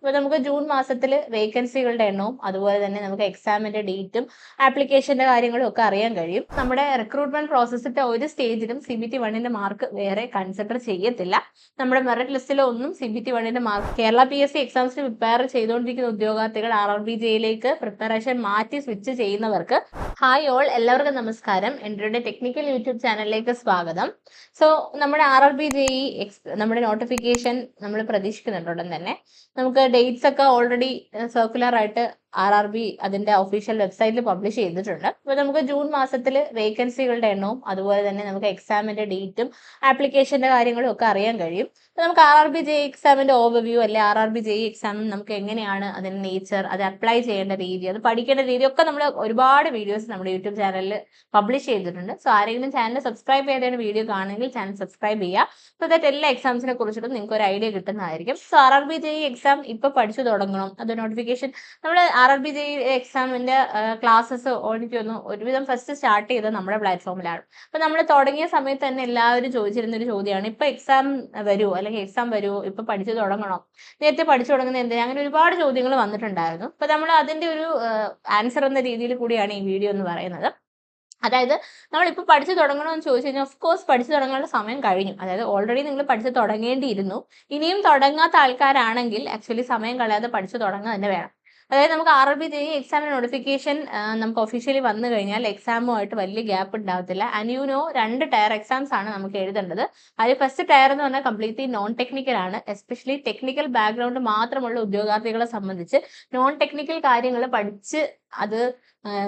അപ്പോൾ നമുക്ക് ജൂൺ മാസത്തിൽ വേക്കൻസികളുടെ എണ്ണവും അതുപോലെ തന്നെ നമുക്ക് എക്സാമിന്റെ ഡേറ്റും ആപ്ലിക്കേഷന്റെ കാര്യങ്ങളും ഒക്കെ അറിയാൻ കഴിയും. നമ്മുടെ റിക്രൂട്ട്മെന്റ് പ്രോസസ്സിന്റെ ഒരു സ്റ്റേജിലും CBT 1ന്റെ മാർക്ക് വേറെ കൺസിഡർ ചെയ്യത്തില്ല. നമ്മുടെ മെറിറ്റ് ലിസ്റ്റിലോ ഒന്നും CBT 1ന്റെ മാർക്ക് കേരള PSC എക്സാംസിന് പ്രിപ്പയർ ചെയ്തുകൊണ്ടിരിക്കുന്ന ഉദ്യോഗാർത്ഥികൾ RRBJയിലേക്ക് പ്രിപ്പറേഷൻ മാറ്റി സ്വിച്ച് ചെയ്യുന്നവർക്ക് ഹായ് ഓൾ, എല്ലാവർക്കും നമസ്കാരം. എൻ്റെ ടെക്നിക്കൽ യൂട്യൂബ് ചാനലിലേക്ക് സ്വാഗതം. സോ നമ്മുടെ RRBJE നമ്മുടെ നോട്ടിഫിക്കേഷൻ നമ്മൾ പ്രതീക്ഷിക്കുന്നുണ്ട് ഉടൻ തന്നെ. നമുക്ക് ഡേറ്റ്സ് ഒക്കെ ഓൾറെഡി സർക്കുലർ ആയിട്ട് RRB അതിന്റെ ഒഫീഷ്യൽ വെബ്സൈറ്റിൽ പബ്ലിഷ് ചെയ്തിട്ടുണ്ട്. അപ്പോൾ നമുക്ക് ജൂൺ മാസത്തിൽ വേക്കൻസികളുടെ എണ്ണവും അതുപോലെ തന്നെ നമുക്ക് എക്സാമിന്റെ ഡേറ്റും ആപ്ലിക്കേഷന്റെ കാര്യങ്ങളും ഒക്കെ അറിയാൻ കഴിയും. അപ്പോൾ നമുക്ക് RRBJE എക്സാമിന്റെ ഓവർവ്യൂ അല്ലെ RRBJE എക്സാം നമുക്ക് എങ്ങനെയാണ് അതിന്റെ നേച്ചർ, അത് അപ്ലൈ ചെയ്യേണ്ട രീതി, അത് പഠിക്കേണ്ട രീതി ഒക്കെ നമ്മൾ ഒരുപാട് വീഡിയോസ് നമ്മുടെ യൂട്യൂബ് ചാനലിൽ പബ്ലിഷ് ചെയ്തിട്ടുണ്ട്. സോ ആരെങ്കിലും ചാനൽ സബ്സ്ക്രൈബ് ചെയ്യാതെയാണ് വീഡിയോ കാണുമെങ്കിൽ ചാനൽ സബ്സ്ക്രൈബ് ചെയ്യുക. സോ ദാറ്റ് എല്ലാ എക്സാംസിനെ കുറിച്ചിട്ടും നിങ്ങൾക്ക് ഒരു ഐഡിയ കിട്ടുന്നതായിരിക്കും. സോ RRBJE എക്സാം ഇപ്പോൾ പഠിച്ചു തുടങ്ങണം, അത് നോട്ടിഫിക്കേഷൻ നമ്മൾ RRBJE എക്സാമിന്റെ ക്ലാസ്സസ് ഓടിക്കൊന്നു ഒരുവിധം ഫസ്റ്റ് സ്റ്റാർട്ട് ചെയ്തത് നമ്മുടെ പ്ലാറ്റ്ഫോമിലാണ്. അപ്പൊ നമ്മൾ തുടങ്ങിയ സമയത്ത് തന്നെ എല്ലാവരും ചോദിച്ചിരുന്ന ഒരു ചോദ്യമാണ്, ഇപ്പൊ എക്സാം വരുമോ അല്ലെങ്കിൽ എക്സാം വരുമോ, ഇപ്പൊ പഠിച്ചു തുടങ്ങണോ, നേരത്തെ പഠിച്ചു തുടങ്ങുന്നത് എന്തിനാ, അങ്ങനെ ഒരുപാട് ചോദ്യങ്ങൾ വന്നിട്ടുണ്ടായിരുന്നു. അപ്പൊ നമ്മൾ അതിന്റെ ഒരു ആൻസർ എന്ന രീതിയിൽ കൂടിയാണ് ഈ വീഡിയോ എന്ന് പറയുന്നത്. അതായത് നമ്മളിപ്പോൾ പഠിച്ചു തുടങ്ങണമെന്ന് ചോദിച്ചു കഴിഞ്ഞാൽ ഓഫ് കോഴ്സ് പഠിച്ചു തുടങ്ങാനുള്ള സമയം കഴിഞ്ഞു. അതായത് ഓൾറെഡി നിങ്ങൾ പഠിച്ചു തുടങ്ങേണ്ടിയിരുന്നു. ഇനിയും തുടങ്ങാത്ത ആൾക്കാരാണെങ്കിൽ ആക്ച്വലി സമയം കളയാതെ പഠിച്ചു തുടങ്ങുക തന്നെ വേണം. അതായത് നമുക്ക് RRBJE എക്സാമിന് നോട്ടിഫിക്കേഷൻ നമുക്ക് ഒഫീഷ്യലി വന്നു കഴിഞ്ഞാൽ എക്സാമുമായിട്ട് വലിയ ഗ്യാപ്പ് ഉണ്ടാവത്തില്ല. And you know 2 tier exams ആണ് നമുക്ക് എഴുതേണ്ടത്. അതിൽ ഫസ്റ്റ് ടയർ എന്ന് പറഞ്ഞാൽ കംപ്ലീറ്റ്ലി നോൺ ടെക്നിക്കൽ ആണ്. എസ്പെഷ്യലി ടെക്നിക്കൽ ബാക്ക്ഗ്രൗണ്ട് മാത്രമുള്ള ഉദ്യോഗാർത്ഥികളെ സംബന്ധിച്ച് നോൺ ടെക്നിക്കൽ കാര്യങ്ങൾ പഠിച്ച് അത്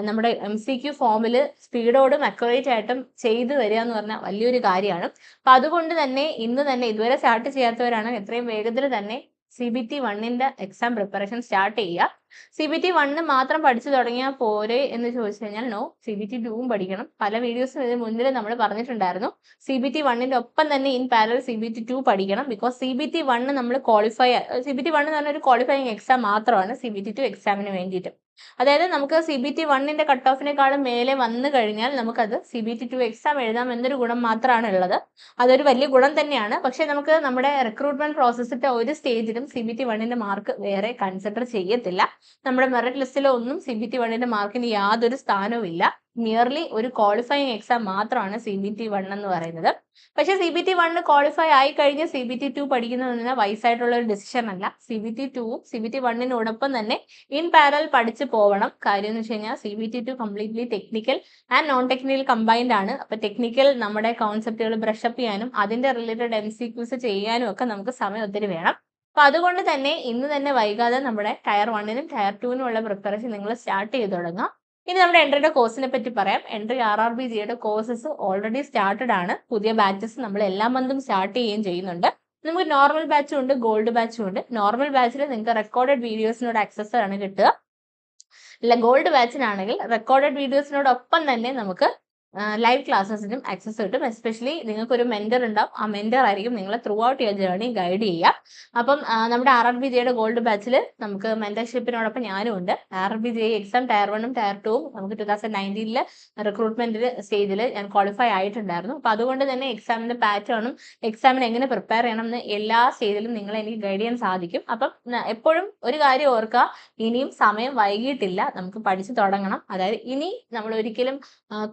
നമ്മുടെ MCQ ഫോമിൽ സ്പീഡോടും അക്യുറേറ്റ് ആയിട്ടും ചെയ്തു വരിക എന്ന് പറഞ്ഞാൽ വലിയൊരു കാര്യമാണ്. അപ്പൊ അതുകൊണ്ട് തന്നെ ഇന്ന് തന്നെ ഇതുവരെ സ്റ്റാർട്ട് ചെയ്യാത്തവരാണ് എത്രയും വേഗത്തിൽ തന്നെ CBT 1ന്റെ എക്സാം പ്രിപ്പറേഷൻ സ്റ്റാർട്ട് ചെയ്യുക. CBT 1 മാത്രം പഠിച്ചു തുടങ്ങിയാൽ പോരെ എന്ന് ചോദിച്ചു കഴിഞ്ഞാൽ നോ, CBT 2ഉം പഠിക്കണം. പല വീഡിയോസും ഇതിന് മുന്നിൽ നമ്മൾ പറഞ്ഞിട്ടുണ്ടായിരുന്നു. CBT 1ന്റെ ഒപ്പം തന്നെ ഇൻ പാരലൽ CBT 2 പഠിക്കണം. ബിക്കോസ് CBT 1 നമ്മൾ CBT 1 എന്ന് പറഞ്ഞ ഒരു ക്വാളിഫയിങ് എക്സാം മാത്രമാണ് CBT 2 എക്സാമിന് വേണ്ടിയിട്ട്. അതായത് നമുക്ക് CBT 1ന്റെ കട്ട് ഓഫിനെക്കാളും മേലെ വന്നു കഴിഞ്ഞാൽ നമുക്കത് CBT 2 എക്സാം എഴുതാം എന്നൊരു ഗുണം മാത്രമാണ് ഉള്ളത്. അതൊരു വലിയ ഗുണം തന്നെയാണ്. പക്ഷെ നമുക്ക് നമ്മുടെ റിക്രൂട്ട്മെന്റ് പ്രോസസ്സിന്റെ ഒരു സ്റ്റേജിലും CBT 1ന്റെ മാർക്ക് വേറെ കൺസിഡർ ചെയ്യത്തില്ല. നമ്മുടെ മെറിറ്റ് ലിസ്റ്റിലോ ഒന്നും CBT 1ന്റെ മാർക്കിന് യാതൊരു സ്ഥാനവും ഇല്ല. മിയർലി ഒരു ക്വാളിഫയിങ് എക്സാം മാത്രമാണ് CBT 1 എന്ന് പറയുന്നത്. പക്ഷെ CBT 1 ക്വാളിഫൈ ആയി കഴിഞ്ഞ് CBT 2 പഠിക്കുന്നത് വയസ്സായിട്ടുള്ള ഒരു ഡിസിഷൻ അല്ല. CBT 2ഉം CBT 1നോടൊപ്പം തന്നെ ഇൻ പാരൽ പഠിച്ചു പോകണം. കാര്യം എന്ന് വെച്ച് കഴിഞ്ഞാൽ CBT 2 completely technical and non technical combined ആണ്. അപ്പൊ ടെക്നിക്കൽ നമ്മുടെ കോൺസെപ്റ്റുകൾ ബ്രഷപ്പ് ചെയ്യാനും അതിന്റെ റിലേറ്റഡ് MCQs ചെയ്യാനും ഒക്കെ നമുക്ക് സമയം ഒത്തിരി വേണം. അപ്പൊ അതുകൊണ്ട് തന്നെ ഇന്ന് തന്നെ വൈകാതെ നമ്മുടെ ടയർ 1നും ടയർ 2നും ഉള്ള പ്രിപ്പറേഷൻ നിങ്ങൾ സ്റ്റാർട്ട് ചെയ്ത് തുടങ്ങാം. ഇനി നമ്മുടെ എൻട്രിയുടെ കോഴ്സിനെ പറ്റി പറയാം. എൻട്രി RRBJയുടെ കോഴ്സസ് ഓൾറെഡി സ്റ്റാർട്ടഡ് ആണ്. പുതിയ ബാച്ചസ് നമ്മൾ എല്ലാ മന്തും സ്റ്റാർട്ട് ചെയ്യുകയും ചെയ്യുന്നുണ്ട്. നമുക്ക് നോർമൽ ബാച്ചും ഉണ്ട്, ഗോൾഡ് ബാച്ചും ഉണ്ട്. നോർമൽ ബാച്ചിൽ നിങ്ങൾക്ക് റെക്കോർഡഡ് വീഡിയോസിനോട് ആക്സസ് ആണ് കിട്ടുക. അല്ല, ഗോൾഡ് ബാച്ചിനാണെങ്കിൽ റെക്കോർഡഡ് വീഡിയോസിനോടൊപ്പം തന്നെ നമുക്ക് ലൈവ് ക്ലാസ്സസിനും ആക്സസ് കിട്ടും. എസ്പെഷ്യലി നിങ്ങൾക്ക് ഒരു മെന്റർ ഉണ്ടാവും. ആ മെന്റർ ആയിരിക്കും നിങ്ങളെ through out your journey guide ചെയ്യുക. അപ്പം നമ്മുടെ RRBJയുടെ ഗോൾഡ് ബാച്ചിൽ നമുക്ക് മെന്റർഷിപ്പിനോടൊപ്പം ഞാനും ഉണ്ട്. RRBJE എക്സാം ടയർ 1ഉം ടയർ 2ഉം നമുക്ക് 2019 റിക്രൂട്ട്മെന്റ് സ്റ്റേജിൽ ഞാൻ ക്വാളിഫൈ ആയിട്ടുണ്ടായിരുന്നു. അപ്പൊ അതുകൊണ്ട് തന്നെ എക്സാമിന്റെ പാറ്റേണും എക്സാമിന് എങ്ങനെ പ്രിപ്പയർ ചെയ്യണം എന്ന് എല്ലാ സ്റ്റേജിലും നിങ്ങളെ എനിക്ക് ഗൈഡ് ചെയ്യാൻ സാധിക്കും. അപ്പം എപ്പോഴും ഒരു കാര്യം ഓർക്കുക, ഇനിയും സമയം വൈകിട്ടില്ല, നമുക്ക് പഠിച്ചു തുടങ്ങണം. അതായത് ഇനി നമ്മൾ ഒരിക്കലും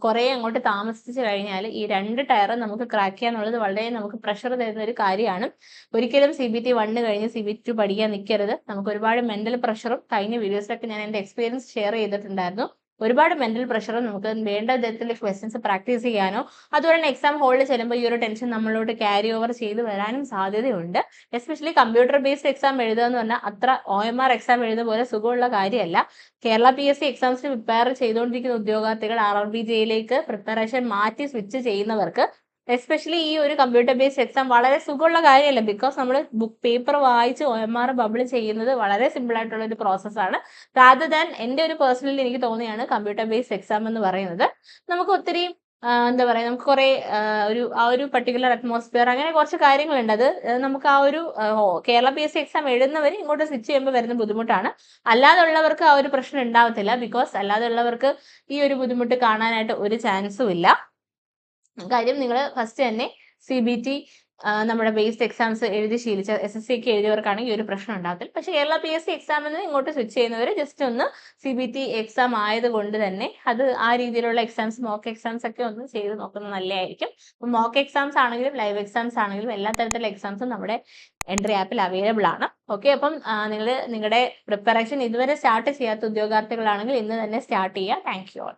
കുറെ അങ്ങോട്ട് താമസിച്ചു കഴിഞ്ഞാൽ ഈ 2 ടയർ നമുക്ക് ക്രാക്ക് ചെയ്യാന്നുള്ളത് വളരെ നമുക്ക് പ്രഷർ തരുന്ന ഒരു കാര്യമാണ്. ഒരിക്കലും CBT 1 കഴിഞ്ഞ് CBT 2 പഠിക്കാൻ നിൽക്കരുത്. നമുക്ക് ഒരുപാട് മെന്റൽ പ്രഷറും കഴിഞ്ഞ വീഡിയോസിലൊക്കെ ഞാൻ എൻ്റെ എക്സ്പീരിയൻസ് ഷെയർ ചെയ്തിട്ടുണ്ടായിരുന്നു. ഒരുപാട് മെന്റൽ പ്രഷറും നമുക്ക് വേണ്ട വിധത്തിൽ ക്വസ്റ്റ്യൻസ് പ്രാക്ടീസ് ചെയ്യാനോ അതുപോലെ തന്നെ എക്സാം ഹോളിൽ ചെല്ലുമ്പോൾ ഈ ഒരു ടെൻഷൻ നമ്മളോട് ക്യാരി ഓവർ ചെയ്ത് വരാനും സാധ്യതയുണ്ട്. എസ്പെഷ്യലി കമ്പ്യൂട്ടർ ബേസ്ഡ് എക്സാം എഴുതുക എന്ന് പറഞ്ഞാൽ അത്ര OMR എക്സാം എഴുതുന്ന പോലെ സുഖമുള്ള കാര്യമല്ല. കേരള PSC എക്സാംസിന് പ്രിപ്പയർ ചെയ്തുകൊണ്ടിരിക്കുന്ന ഉദ്യോഗാർത്ഥികൾ RRBJയിലേക്ക് പ്രിപ്പറേഷൻ മാറ്റി സ്വിച്ച് ചെയ്യുന്നവർക്ക് എസ്പെഷ്യലി ഈ ഒരു കമ്പ്യൂട്ടർ ബേസ്ഡ് എക്സാം വളരെ സുഖമുള്ള കാര്യമല്ല. ബിക്കോസ് നമ്മൾ ബുക്ക് പേപ്പർ വായിച്ച് OMR ബബിൾ ചെയ്യുന്നത് വളരെ സിമ്പിൾ ആയിട്ടുള്ള ഒരു പ്രോസസ്സാണ്. റാദർ ദാൻ എൻ്റെ ഒരു പേഴ്സണലി എനിക്ക് തോന്നിയാണ് കമ്പ്യൂട്ടർ ബേസ്ഡ് എക്സാം എന്ന് പറയുന്നത്. നമുക്ക് ഒത്തിരി എന്താ പറയുക, നമുക്ക് കുറെ ആ ഒരു പർട്ടിക്കുലർ അറ്റ്മോസ്ഫിയർ അങ്ങനെ കുറച്ച് കാര്യങ്ങളുണ്ട്. അത് നമുക്ക് ആ ഒരു കേരള PSC എക്സാം എഴുതുന്നവർ ഇങ്ങോട്ട് സ്വിച്ച് ചെയ്യുമ്പോൾ വരുന്ന ബുദ്ധിമുട്ടാണ്. അല്ലാതുള്ളവർക്ക് ആ ഒരു പ്രശ്നം ഉണ്ടാവത്തില്ല. ബിക്കോസ് അല്ലാതുള്ളവർക്ക് ഈ ഒരു ബുദ്ധിമുട്ട് കാണാനായിട്ട് ഒരു ചാൻസും ഇല്ല. കാര്യം നിങ്ങൾ ഫസ്റ്റ് തന്നെ CBT നമ്മുടെ ബേസ്ഡ് എക്സാംസ് എഴുതി ശീലിച്ച SSC എഴുതിയവർക്കാണെങ്കിൽ ഈ ഒരു പ്രശ്നം ഉണ്ടാകത്തില്ല. പക്ഷേ കേരള PSC എക്സാമിൽ നിന്ന് ഇങ്ങോട്ട് സ്വിച്ച് ചെയ്യുന്നവർ ജസ്റ്റ് ഒന്ന് CBT എക്സാം ആയതുകൊണ്ട് തന്നെ അത് ആ രീതിയിലുള്ള എക്സാംസ് മോക്ക് എക്സാംസ് ഒക്കെ ഒന്ന് ചെയ്ത് നോക്കുന്നത് നല്ലതായിരിക്കും. മോക്ക് എക്സാംസ് ആണെങ്കിലും ലൈവ് എക്സാംസ് ആണെങ്കിലും എല്ലാ തരത്തിലുള്ള എക്സാംസും നമ്മുടെ എൻട്രി ആപ്പിൽ അവൈലബിൾ ആണ്. ഓക്കെ, അപ്പം നിങ്ങൾ നിങ്ങളുടെ പ്രിപ്പറേഷൻ ഇതുവരെ സ്റ്റാർട്ട് ചെയ്യാത്ത ഉദ്യോഗാർത്ഥികളാണെങ്കിൽ ഇന്ന് തന്നെ സ്റ്റാർട്ട് ചെയ്യുക. Thank you all.